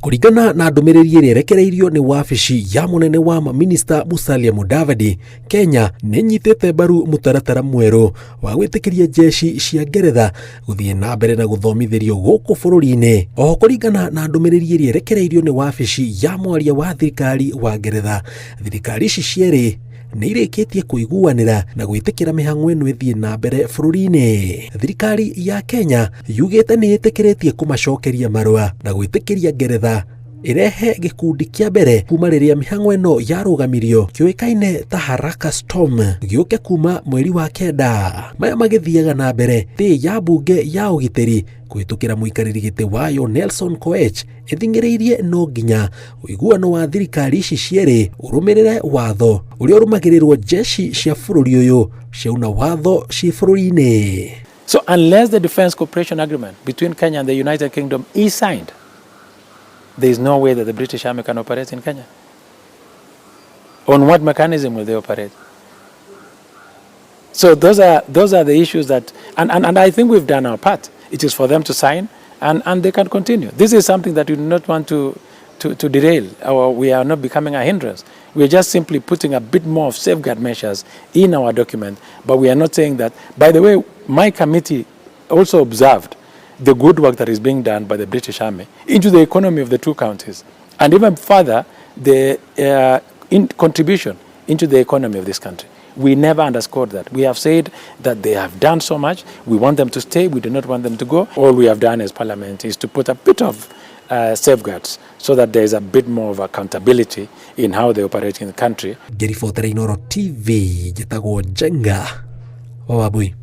Kũringana na ndũmĩrĩri ĩrĩa ĩrekereirio nĩ wabici ya mũnene wa maminista Musalia Mudavadi, Kenya nĩ nyitĩte mbaru mũtaratara mwerũ wa gwĩtĩkĩria jeshi cia Ngeretha gũthiĩ na mbere na gũthomithĩrio gũkũ bũrũri-inĩ. Oho kũringana na ndũmĩrĩri ĩrĩa ĩrekereirio nĩ wabici ya mwaria wa thirikari wa Ngeretha, thirikari ici cierĩ nĩ irĩkĩtie kũiguanĩra na gwĩtĩkĩra mĩhang'o ĩno ĩthiĩ na mbere bũrũri-inĩ. Thirikari ya Kenya yugĩte nĩ ĩtĩkĩrĩtie kũmacokeria marua na gwĩtĩkĩria Ngeretha irehe gĩkundi kĩa mbere kuma rĩrĩa mĩhang'o ĩno yarũgamirio, kĩoĩkaine ta Haraka Storm, gĩũke kuma mweri wa kenda. Maya magĩthiaga na mbere, thĩ ya mbunge ya ũgitĩri kũhĩtũkĩra mũikarĩri gĩtĩ wayo Nelson Koech ĩthing'ĩrĩirie no nginya ũiguano wa thirikari ici cierĩ ũrũmĩrĩre watho ũrĩa ũrũmagĩrĩrwo jeshi cia bũrũri ũyũ ciauna watho ci bũrũri-inĩ. So unless the defense cooperation agreement between Kenya and the United Kingdom is signed, there is no way that the British Army can operate in Kenya. On what mechanism will they operate? So those are the issues that, and I think we've done our part. It is for them to sign, and they can continue. This is something that we do not want to derail, or we are not becoming a hindrance. We are just simply putting a bit more of safeguard measures in our document, but we are not saying that. By the way, my committee also observed the good work that is being done by the British Army into the economy of the two counties, and even further, the contribution into the economy of this country. We never underscored that. We have said that they have done so much. We want them to stay. We do not want them to go. All we have done as Parliament is to put a bit of safeguards so that there is a bit more of accountability in how they operate in the country. Geri Fotera Inoro TV, Jetago Jenga, Wawabui.